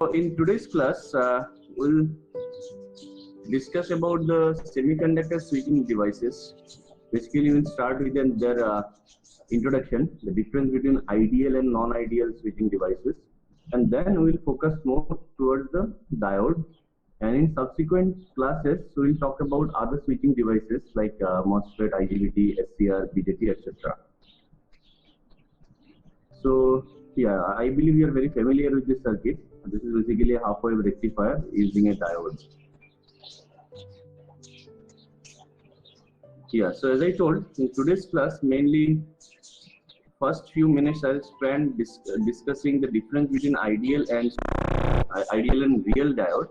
So in today's class, we'll discuss about the semiconductor switching devices. Basically, we'll start with their introduction, the difference between ideal and non-ideal switching devices, and then we'll focus more towards the diode. And in subsequent classes, we'll talk about other switching devices like MOSFET, IGBT, SCR, BJT, etc. So yeah, I believe you are very familiar with this circuit. This is basically a half-wave rectifier using a diode. Yeah, so as I told, in today's class, mainly first few minutes I'll spend discussing the difference between ideal and real diode,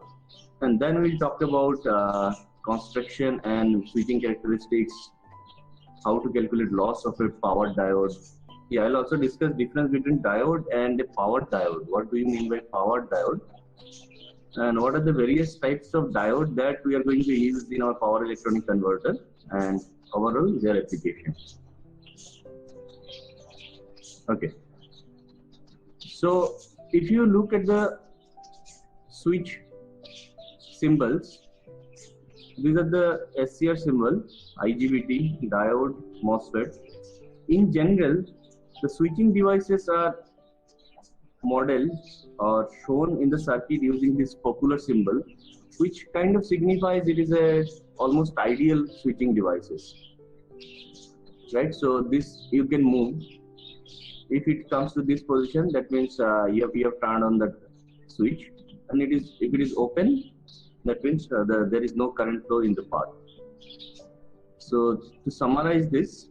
and then we'll talk about construction and switching characteristics, how to calculate loss of a powered diode. Yeah, I'll also discuss difference between diode and a powered diode. What do you mean by powered diode? And what are the various types of diode that we are going to use in our power electronic converter, and overall their application. Okay. So if you look at the switch symbols, these are the SCR symbol, IGBT, diode, MOSFET. In general, the switching devices are modeled or shown in the circuit using this popular symbol, which kind of signifies it is a almost ideal switching devices, right? So this you can move. If it comes to this position, that means you have turned on the switch, and if it is open, that means there is no current flow in the path. So to summarize this,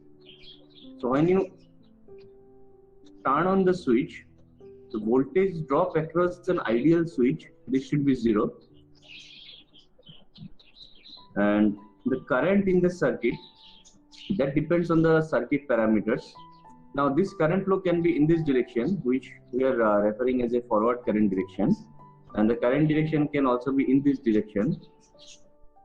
so when you turn on the switch, the voltage drop across an ideal switch, this should be 0, and the current in the circuit, that depends on the circuit parameters. Now this current flow can be in this direction, which we are referring as a forward current direction, and the current direction can also be in this direction,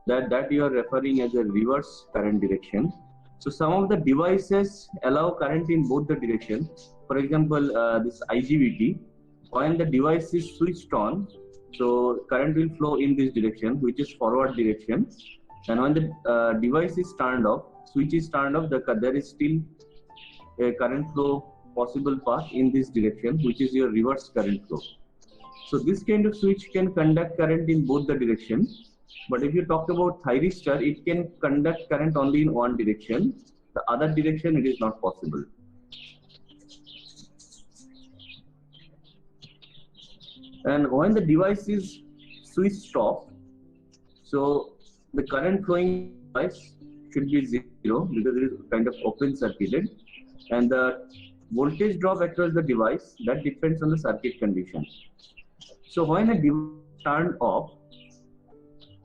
that you are referring as a reverse current direction. So some of the devices allow current in both the directions. For example, this IGBT, when the device is switched on, so current will flow in this direction, which is forward direction, and when the device is turned off, switch is turned off, there is still a current flow possible path in this direction, which is your reverse current flow. So this kind of switch can conduct current in both the directions. But if you talk about thyristor, it can conduct current only in one direction. The other direction, it is not possible. And when the device is switched off, so the current flowing device should be 0 because it is kind of open circuited, and the voltage drop across the device, that depends on the circuit condition. So when a device is turned off,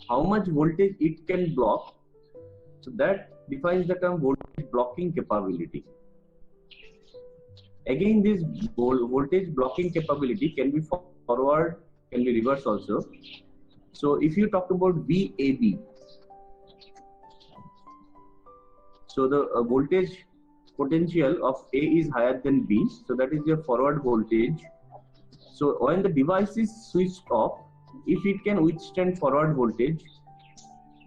how much voltage it can block, so that defines the term voltage blocking capability. Again, this voltage blocking capability can be forward, can be reverse also. So if you talk about VAB, so the voltage potential of A is higher than B, so that is your forward voltage. So when the device is switched off, if it can withstand forward voltage,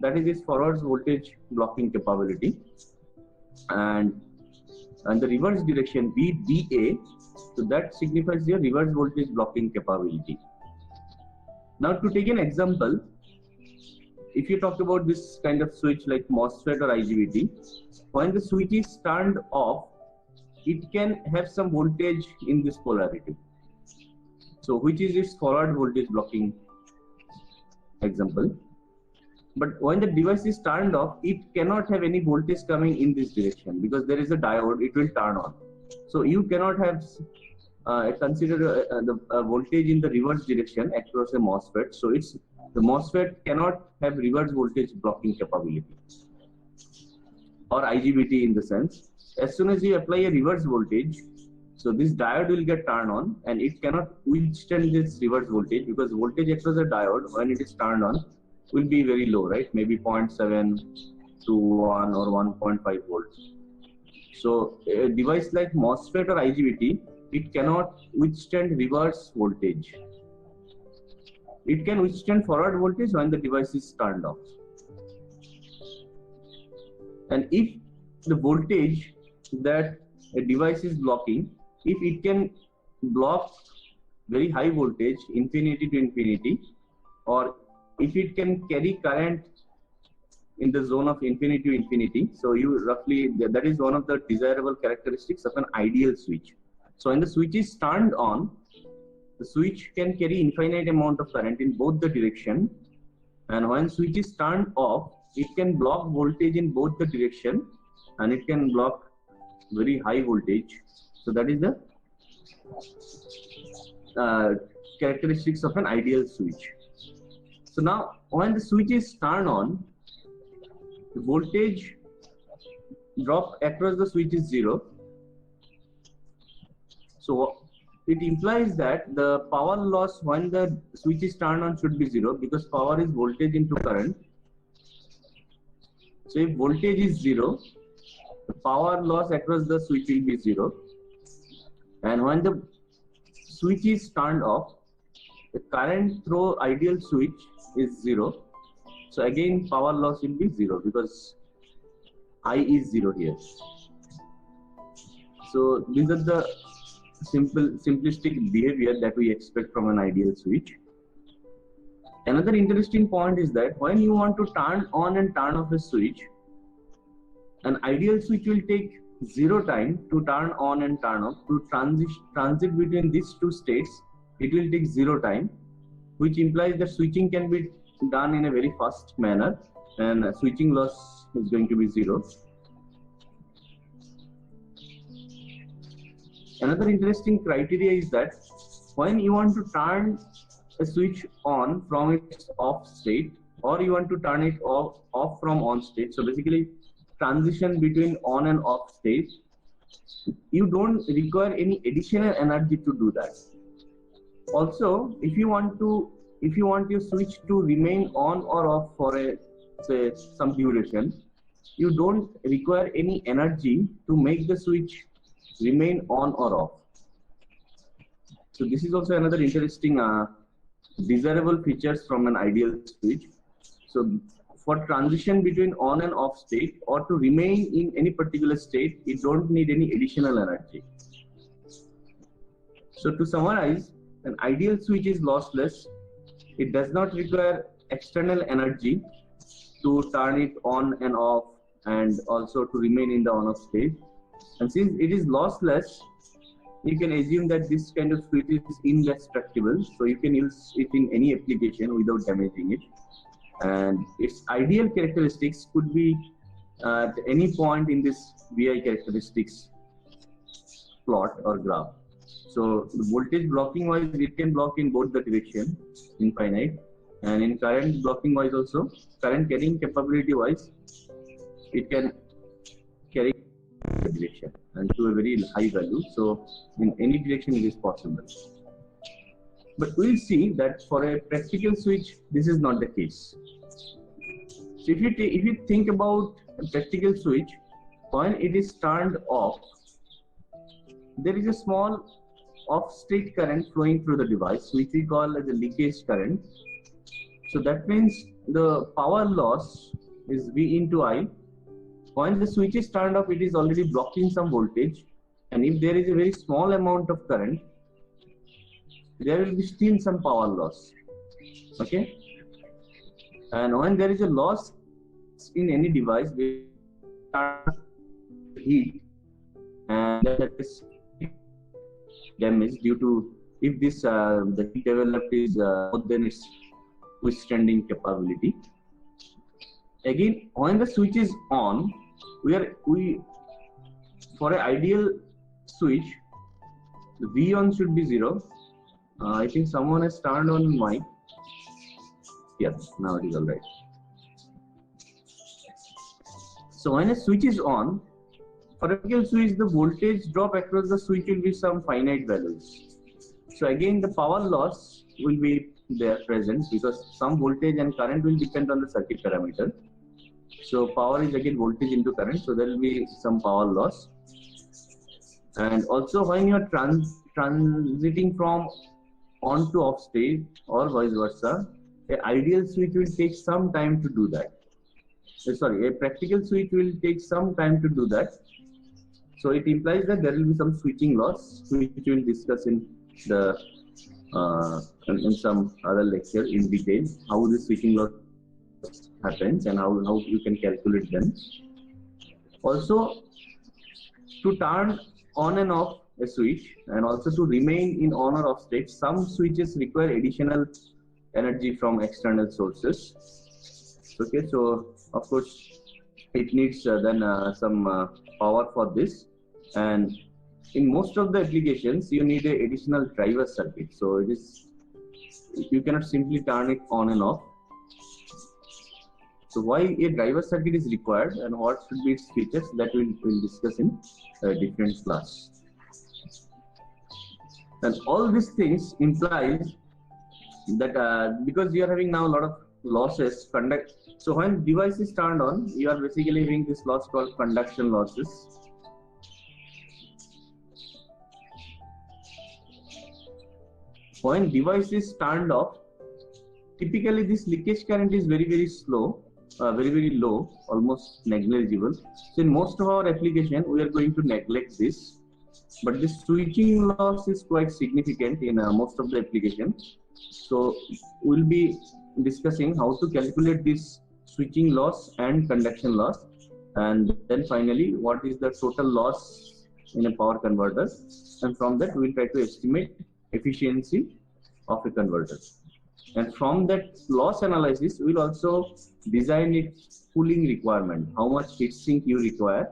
that is its forward voltage blocking capability, and the reverse direction VBA, so that signifies your reverse voltage blocking capability. Now to take an example, if you talk about this kind of switch like MOSFET or IGBT, when the switch is turned off, it can have some voltage in this polarity. So which is its forward voltage blocking example. But when the device is turned off, it cannot have any voltage coming in this direction because there is a diode, it will turn on. So you cannot have consider the voltage in the reverse direction across a MOSFET. So the MOSFET cannot have reverse voltage blocking capability, or IGBT in the sense. As soon as you apply a reverse voltage, so this diode will get turned on, and it cannot withstand this reverse voltage because voltage across the diode when it is turned on will be very low, right? Maybe 0.7 to 1 or 1.5 volts. So a device like MOSFET or IGBT, it cannot withstand reverse voltage. it can withstand forward voltage when the device is turned off. And if the voltage that a device is blocking, if it can block very high voltage, infinity to infinity, or if it can carry current in the zone of infinity to infinity, so you roughly, that is one of the desirable characteristics of an ideal switch. So when the switch is turned on, the switch can carry infinite amount of current in both the direction, and when switch is turned off, it can block voltage in both the direction, and it can block very high voltage. So that is the characteristics of an ideal switch. So now when the switch is turned on, the voltage drop across the switch is 0. So it implies that the power loss when the switch is turned on should be 0, because power is voltage into current. So if voltage is 0, the power loss across the switch will be 0. And when the switch is turned off, the current through ideal switch is 0. So again power loss will be 0, because I is 0 here. So these are the simplistic behavior that we expect from an ideal switch. Another interesting point is that when you want to turn on and turn off a switch, an ideal switch will take 0 time to turn on and turn off. To transit between these two states, it will take 0 time, which implies that switching can be done in a very fast manner, and switching loss is going to be 0. Another interesting criteria is that when you want to turn a switch on from its off state, or you want to turn it off from on state, so basically transition between on and off state, you don't require any additional energy to do that. Also, if you want your switch to remain on or off for some duration, you don't require any energy to make the switch remain on or off. So this is also another interesting desirable features from an ideal switch. So for transition between on and off state, or to remain in any particular state, you don't need any additional energy. So to summarize, an ideal switch is lossless. It does not require external energy to turn it on and off, and also to remain in the on-off state. And since it is lossless, you can assume that this kind of switch is indestructible, so you can use it in any application without damaging it. And its ideal characteristics could be at any point in this VI characteristics plot or graph. So the voltage blocking wise, it can block in both the direction, infinite, and in current blocking wise also, current carrying capability wise, it can carry the direction and to a very high value. So in any direction it is possible. But we'll see that for a practical switch, this is not the case. So if you think about a practical switch, when it is turned off, there is a small off-state current flowing through the device, which we call as a leakage current. So that means the power loss is V into I. When the switch is turned off, it is already blocking some voltage, and if there is a very small amount of current, there will be still some power loss. Okay, and when there is a loss in any device, we heat, and that is damage due to, if this the heat developed is more than its withstanding capability. Again, when the switch is on, for an ideal switch, the V on should be 0. I think someone has turned on mic. Yes, now it is all right. So when a switch is on, for a practical switch, the voltage drop across the switch will be some finite values. So again, the power loss will be there present, because some voltage and current will depend on the circuit parameter. So power is again voltage into current, so there will be some power loss. And also when you are transiting from on to off state or vice versa, an ideal switch will take some time to do that. Sorry, a practical switch will take some time to do that. So it implies that there will be some switching loss, which we will discuss in the in some other lecture in detail, how this switching loss happens and how you can calculate them. Also, to turn on and off a switch and also to remain in on or off state, some switches require additional energy from external sources. Okay, so of course it needs some power for this, and in most of the applications you need an additional driver circuit. So it is, you cannot simply turn it on and off. So why a driver circuit is required and what should be its features, that we'll discuss in a different class. And all these things implies that because you are having now a lot of losses, so when device is turned on, you are basically having this loss called conduction losses. When device is turned off, typically this leakage current is very slow, very low, almost negligible. So in most of our application, we are going to neglect this, but this switching loss is quite significant in most of the applications. So we'll be discussing how to calculate this switching loss and conduction loss, and then finally what is the total loss in a power converter, and from that we'll try to estimate efficiency of a converter. And from that loss analysis, we'll also design its cooling requirement, how much heat sink you require.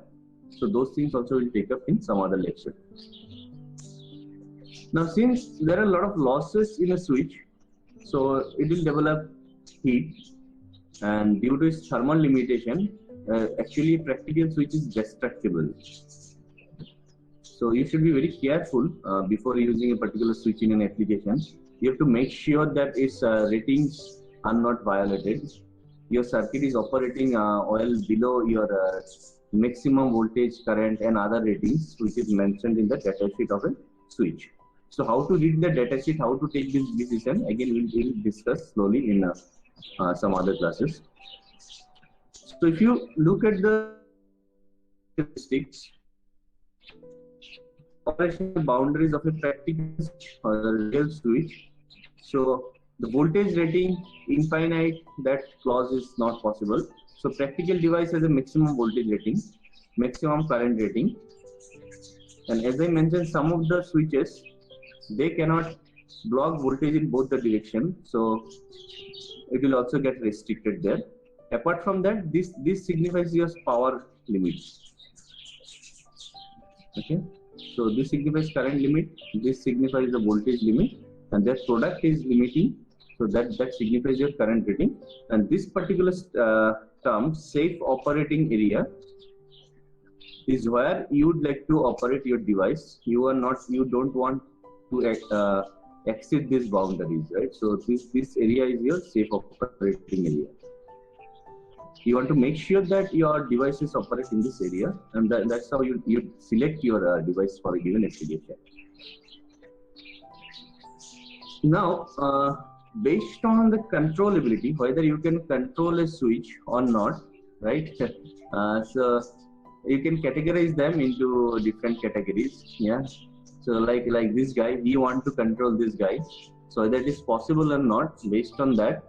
So those things also we'll take up in some other lecture. Now, since there are a lot of losses in a switch, so it will develop heat, and due to its thermal limitation, actually practical switch is destructible. So you should be very careful before using a particular switch in an application. You have to make sure that its ratings are not violated. Your circuit is operating well below your maximum voltage, current, and other ratings, which is mentioned in the datasheet of a switch. So how to read the datasheet, how to take this decision, again we'll discuss slowly in some other classes. So if you look at the statistics, operational boundaries of a practical switch or a real switch. So the voltage rating infinite, that clause is not possible. So practical device has a maximum voltage rating, maximum current rating, and as I mentioned, some of the switches, they cannot block voltage in both the direction, so it will also get restricted there. Apart from that, this signifies your power limits. Okay, so this signifies current limit, this signifies the voltage limit, and that product is limiting, so that signifies your current rating. And this particular term, safe operating area, is where you would like to operate your device. You don't want to exceed these boundaries, right? So this area is your safe operating area. You want to make sure that your devices operate in this area, and that's how you select your device for a given application. Now, based on the controllability, whether you can control a switch or not, right? So you can categorize them into different categories. Yeah. So like this guy, we want to control this guy. So whether it is possible or not, based on that,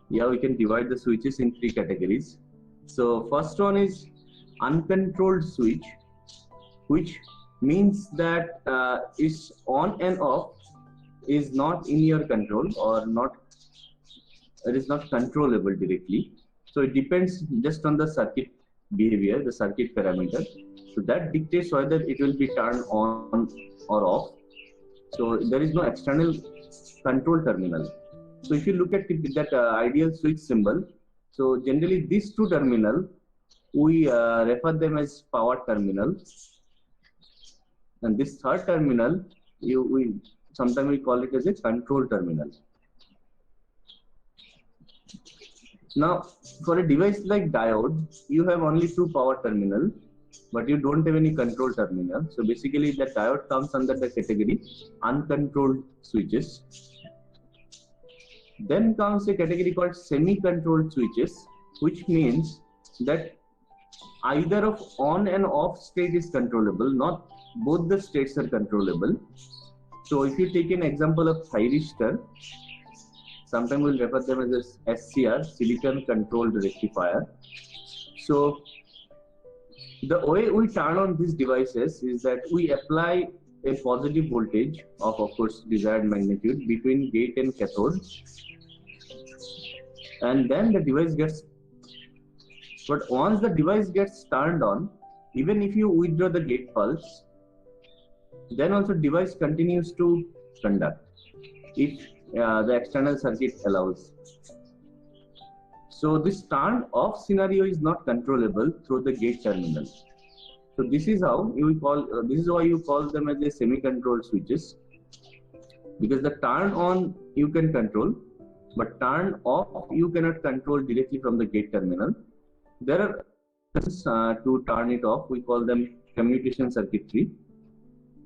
yeah, we can divide the switches in 3 categories. So first one is uncontrolled switch, which means that it's on and off is not in your control, or it is not controllable directly. So it depends just on the circuit behavior, the circuit parameter. So that dictates whether it will be turned on or off. So there is no external control terminal. So if you look at that ideal switch symbol, so generally these 2 terminals, we refer them as power terminal, and this 3rd terminal, sometimes we call it as a control terminal. Now, for a device like diode, you have only 2 power terminals, but you don't have any control terminal. So basically the diode comes under the category uncontrolled switches. Then comes a category called semi-controlled switches, which means that either of on and off state is controllable, not both the states are controllable. So if you take an example of thyristor, sometimes we'll refer them as SCR, silicon controlled rectifier. So the way we turn on these devices is that we apply a positive voltage of course desired magnitude between gate and cathode, and then the device gets, but once the device gets turned on, even if you withdraw the gate pulse, then also device continues to conduct if the external circuit allows. So this turn off scenario is not controllable through the gate terminal. So this is how you call this is why you call them as a semi-controlled switches, because the turn on you can control, but turn off you cannot control directly from the gate terminal. There are to turn it off. We call them commutation circuitry,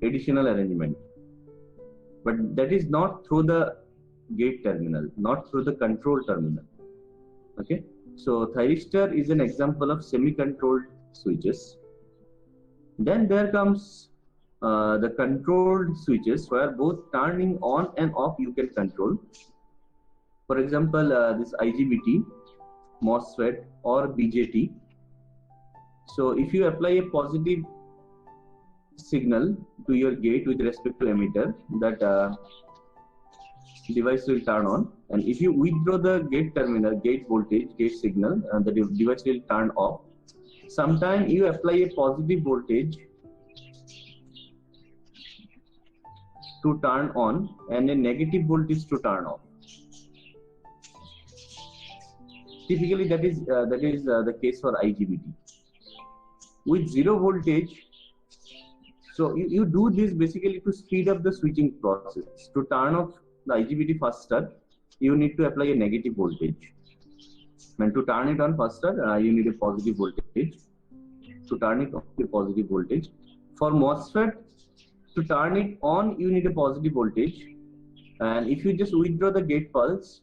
additional arrangement, but that is not through the gate terminal, not through the control terminal. Okay, so thyristor is an example of semi-controlled switches. Then there comes the controlled switches, where both turning on and off you can control. For example, this IGBT, MOSFET or BJT. So if you apply a positive signal to your gate with respect to emitter, that device will turn on, and if you withdraw the gate terminal, gate voltage, gate signal, the device will turn off. Sometimes you apply a positive voltage to turn on and a negative voltage to turn off. Typically that is the case for IGBT. With zero voltage, so you do this basically to speed up the switching process. To turn off the IGBT faster, you need to apply a negative voltage, and to turn it on faster, you need a positive voltage. To turn it off, a positive voltage. For MOSFET, to turn it on, you need a positive voltage, and if you just withdraw the gate pulse,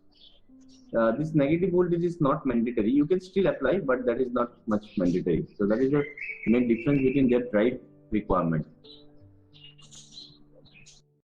this negative voltage is not mandatory. You can still apply, but that is not much mandatory. So that is the main difference between their drive requirement.